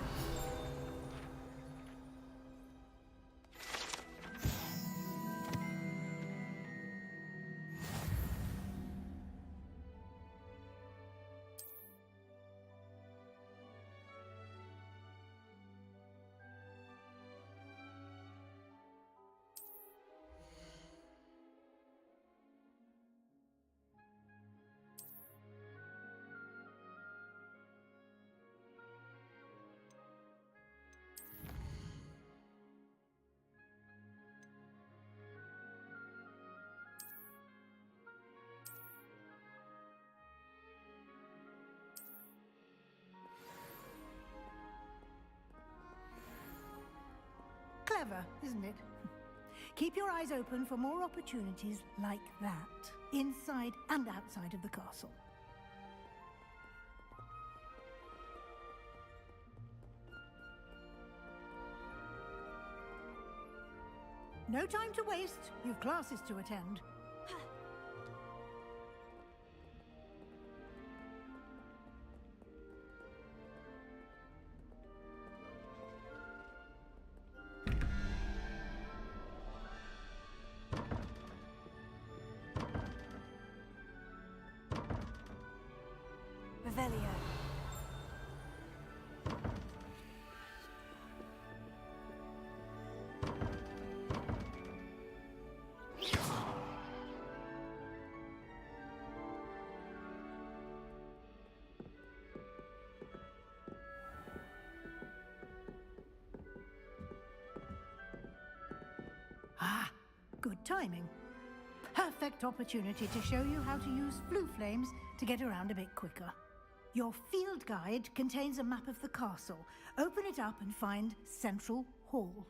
Clever, isn't it? Keep your eyes open for more opportunities like that, inside and outside of the castle. No time to waste. You've classes to attend. Revelio. Ah, good timing. Perfect opportunity to show you how to use flue flames to get around a bit quicker. Your field guide contains a map of the castle. Open it up and find Central Hall.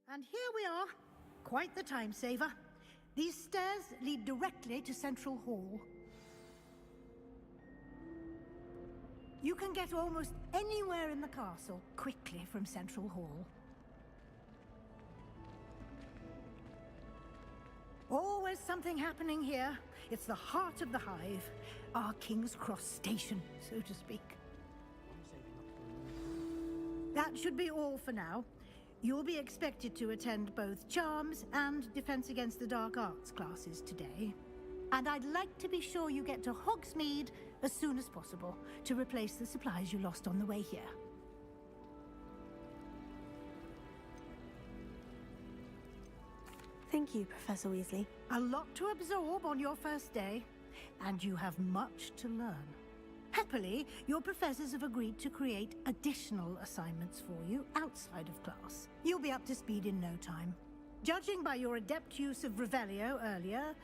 And here we are. Quite the time saver. These stairs lead directly to Central Hall. You can get almost anywhere in the castle quickly from Central Hall. Always something happening here. It's the heart of the hive. Our King's Cross station, so to speak. That should be all for now. You'll be expected to attend both Charms and Defense Against the Dark Arts classes today. And I'd like to be sure you get to Hogsmeade as soon as possible to replace the supplies you lost on the way here. Thank you, Professor Weasley. A lot to absorb on your first day, and you have much to learn. Happily, your professors have agreed to create additional assignments for you outside of class. You'll be up to speed in no time. Judging by your adept use of Revelio earlier,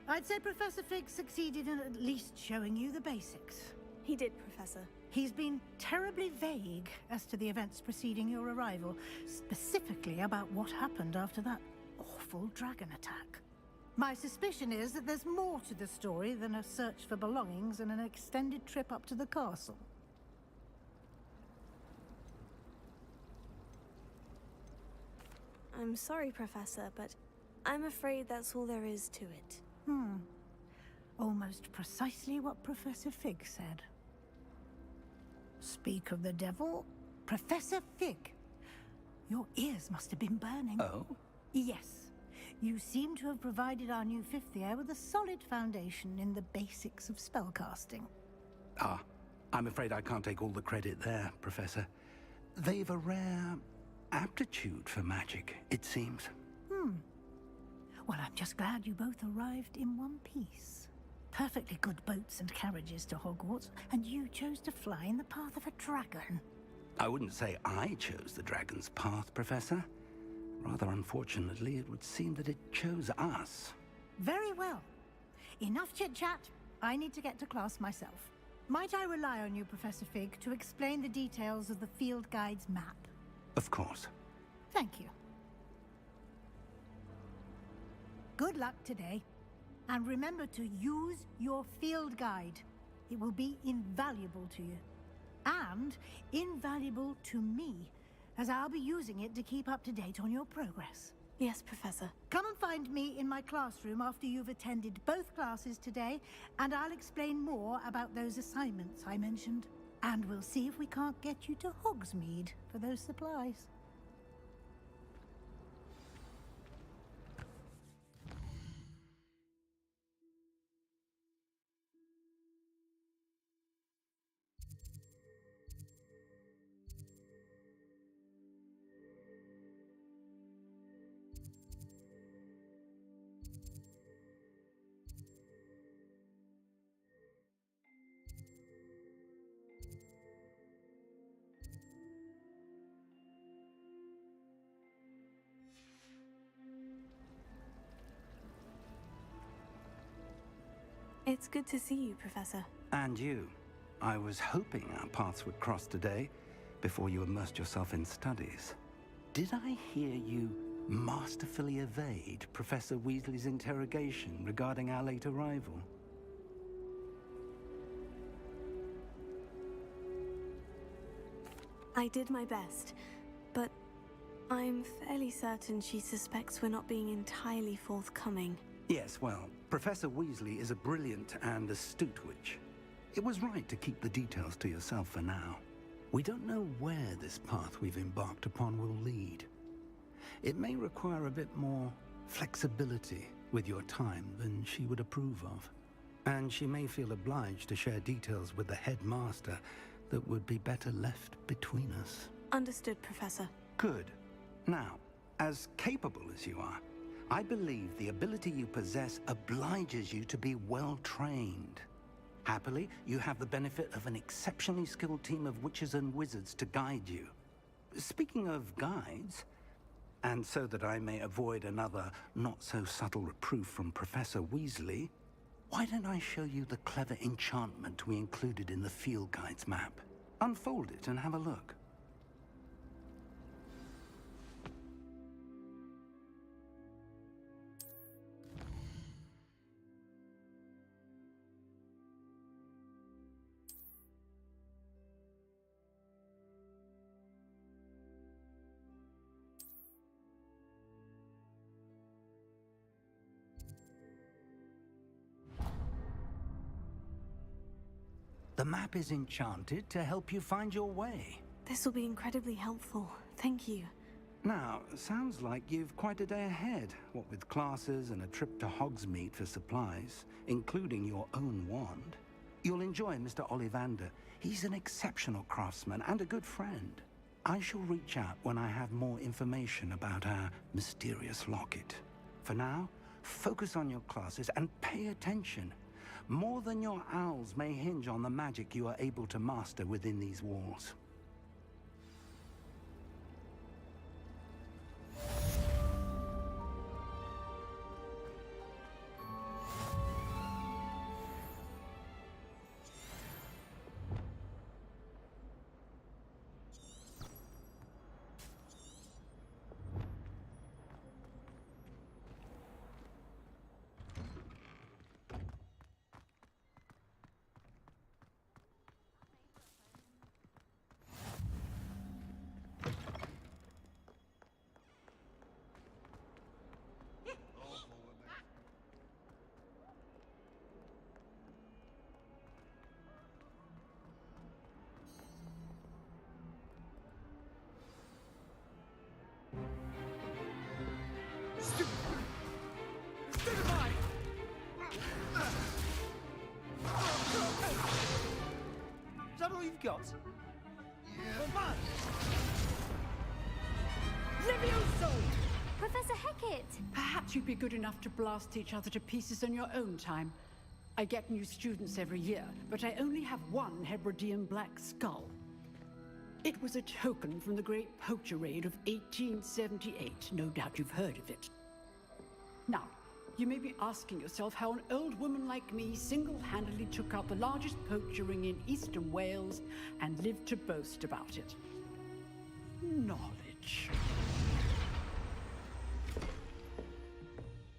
I'd say Professor Fig succeeded in at least showing you the basics. He did, Professor. He's been terribly vague as to the events preceding your arrival, specifically about what happened after that awful dragon attack. My suspicion is that there's more to the story than a search for belongings and an extended trip up to the castle. I'm sorry, Professor, but I'm afraid that's all there is to it. Almost precisely what Professor Fig said. Speak of the devil, Professor Fig. Your ears must have been burning. Oh? Yes. You seem to have provided our new fifth year with a solid foundation in the basics of spellcasting. Ah, I'm afraid I can't take all the credit there, Professor. They've a rare aptitude for magic, it seems. Well, I'm just glad you both arrived in one piece. Perfectly good boats and carriages to Hogwarts, and you chose to fly in the path of a dragon. I wouldn't say I chose the dragon's path, Professor. Rather unfortunately, it would seem that it chose us. Very well. Enough chit-chat. I need to get to class myself. Might I rely on you, Professor Fig, to explain the details of the field guide's map? Of course. Thank you. Good luck today. And remember to use your field guide. It will be invaluable to you. And invaluable to me, as I'll be using it to keep up to date on your progress. Yes, Professor. Come and find me in my classroom after you've attended both classes today, and I'll explain more about those assignments I mentioned. And we'll see if we can't get you to Hogsmeade for those supplies. It's good to see you, Professor. And you. I was hoping our paths would cross today, before you immersed yourself in studies. Did I hear you masterfully evade Professor Weasley's interrogation regarding our late arrival? I did my best, but I'm fairly certain she suspects we're not being entirely forthcoming. Yes, well, Professor Weasley is a brilliant and astute witch. It was right to keep the details to yourself for now. We don't know where this path we've embarked upon will lead. It may require a bit more flexibility with your time than she would approve of. And she may feel obliged to share details with the headmaster that would be better left between us. Understood, Professor. Good. Now, as capable as you are, I believe the ability you possess obliges you to be well trained. Happily, you have the benefit of an exceptionally skilled team of witches and wizards to guide you. Speaking of guides, and so that I may avoid another not-so-subtle reproof from Professor Weasley, why don't I show you the clever enchantment we included in the field guide's map? Unfold it and have a look. The map is enchanted to help you find your way. This will be incredibly helpful. Thank you. Now, sounds like you've quite a day ahead, what with classes and a trip to Hogsmeade for supplies, including your own wand. You'll enjoy Mr. Ollivander. He's an exceptional craftsman and a good friend. I shall reach out when I have more information about our mysterious locket. For now, focus on your classes and pay attention. More than your owls may hinge on the magic you are able to master within these walls. Is that all you've got? Yeah. Levioso! Professor Hecat! Perhaps you'd be good enough to blast each other to pieces on your own time. I get new students every year, but I only have one Hebridean black skull. It was a token from the Great Poacher Raid of 1878. No doubt you've heard of it. Now, you may be asking yourself how an old woman like me single-handedly took out the largest poacher ring in eastern Wales and lived to boast about it. Knowledge.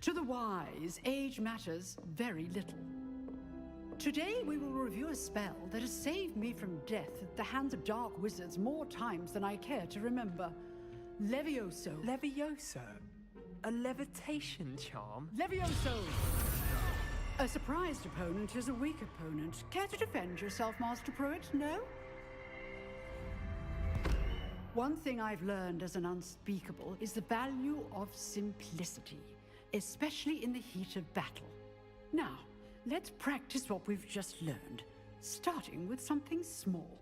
To the wise, age matters very little. Today we will review a spell that has saved me from death at the hands of dark wizards more times than I care to remember. Levioso. Levioso? A levitation charm? Levioso! A surprised opponent is a weak opponent. Care to defend yourself, Master Pruitt? No? One thing I've learned as an unspeakable is the value of simplicity, especially in the heat of battle. Now, let's practice what we've just learned, starting with something small.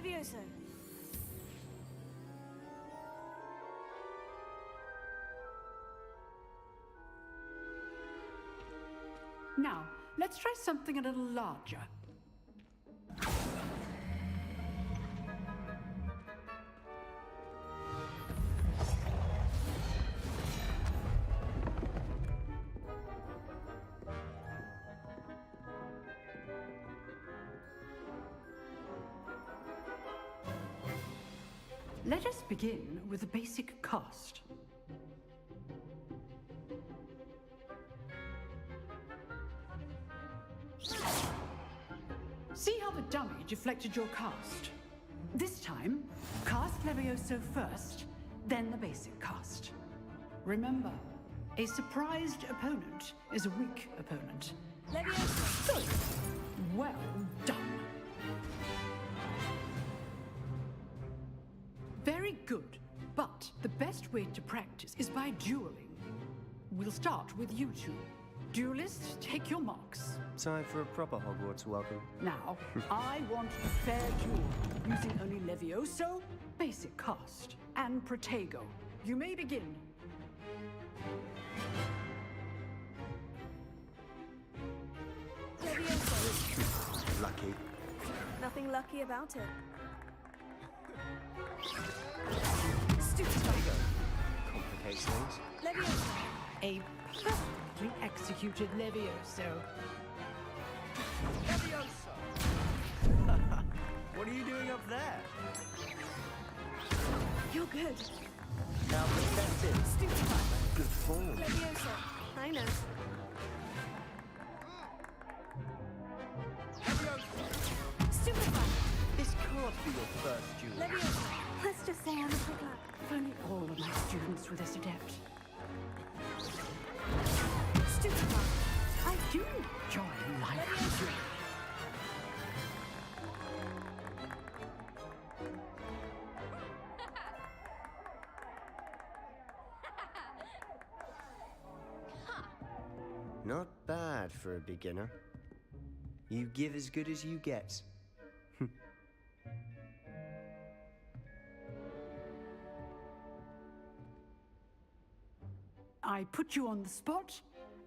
Levioso! Now, let's try something a little larger. Let us begin with a basic cast. See how the dummy deflected your cast? This time, cast Levioso first, then the basic cast. Remember, a surprised opponent is a weak opponent. Levioso! Good. Well done. Very good, but the best way to practice is by dueling. We'll start with you two. Duelists, take your marks. Time for a proper Hogwarts welcome. Now, I want a fair duel, using only Levioso, basic cast, and Protego. You may begin. Levioso! Lucky. Nothing lucky about it. Stupid. Complicates things. Levioso! A perfectly executed Levioso. Levioso! What are you doing up there? You're good. Now protected. Stupefy! Good form. Levioso! I know. Stupefy! This can't be your first duel. Levioso! Let's just say I'm a quick lap. If only all of my students were this adept. Stupefy! I do enjoy life. Not bad for a beginner. You give as good as you get. I put you on the spot,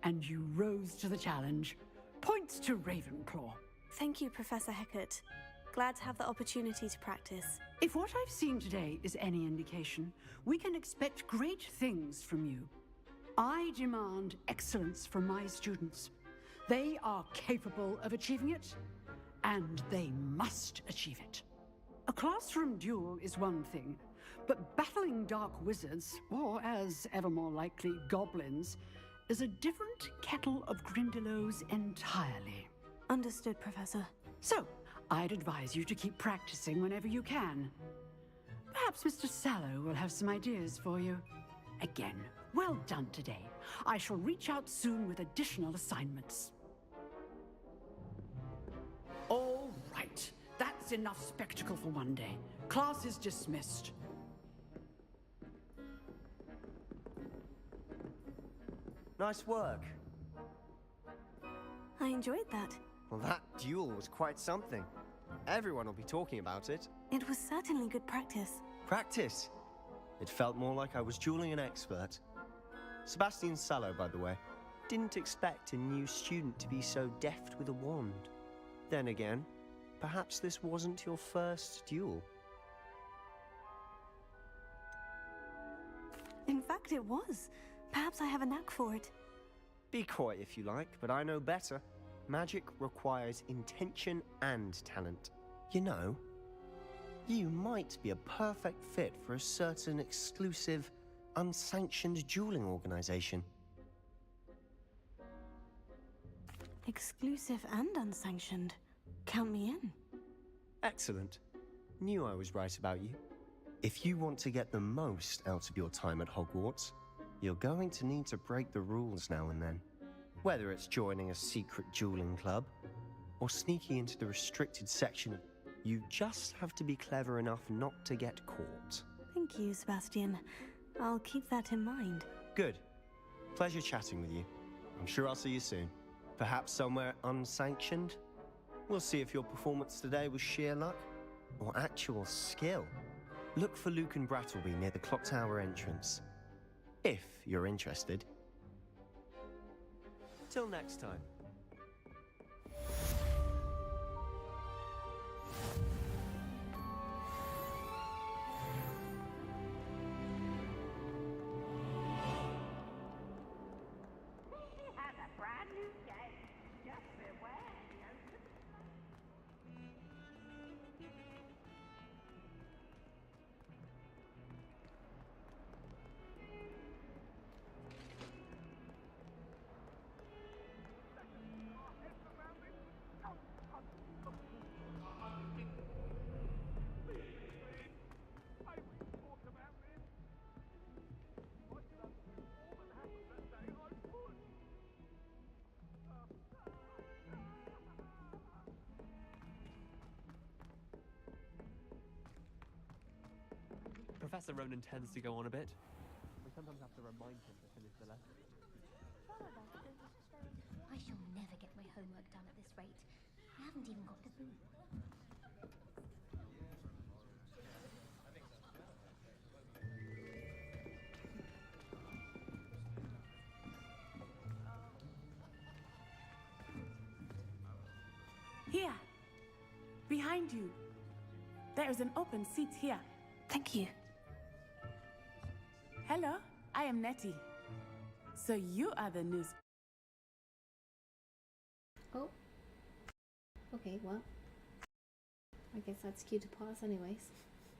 and you rose to the challenge. Points to Ravenclaw. Thank you, Professor Hecat. Glad to have the opportunity to practice. If what I've seen today is any indication, we can expect great things from you. I demand excellence from my students. They are capable of achieving it, and they must achieve it. A classroom duel is one thing, but battling dark wizards, or as ever more likely, goblins, is a different kettle of Grindylows entirely. Understood, Professor. So, I'd advise you to keep practicing whenever you can. Perhaps Mr. Sallow will have some ideas for you. Again, well done today. I shall reach out soon with additional assignments. All right, that's enough spectacle for one day. Class is dismissed. Nice work. I enjoyed that. Well, that duel was quite something. Everyone will be talking about it. It was certainly good practice. Practice? It felt more like I was dueling an expert. Sebastian Sallow, by the way. Didn't expect a new student to be so deft with a wand. Then again, perhaps this wasn't your first duel. In fact, it was. Perhaps I have a knack for it. Be coy if you like, but I know better. Magic requires intention and talent. You know, you might be a perfect fit for a certain exclusive, unsanctioned dueling organization. Exclusive and unsanctioned. Count me in. Excellent. Knew I was right about you. If you want to get the most out of your time at Hogwarts, you're going to need to break the rules now and then. Whether it's joining a secret dueling club, or sneaking into the restricted section, you just have to be clever enough not to get caught. Thank you, Sebastian. I'll keep that in mind. Good. Pleasure chatting with you. I'm sure I'll see you soon. Perhaps somewhere unsanctioned? We'll see if your performance today was sheer luck, or actual skill, look for Luke and Brattleby near the clock tower entrance. If you're interested. Till next time. Professor Ronan tends to go on a bit. We sometimes have to remind him to finish the lesson. I shall never get my homework done at this rate. I haven't even got the boot. Here! Behind you! There is an open seat here. Thank you. Hello, I am Nettie. So you are the news. Oh. Okay, well. I guess that's cue to pause anyways.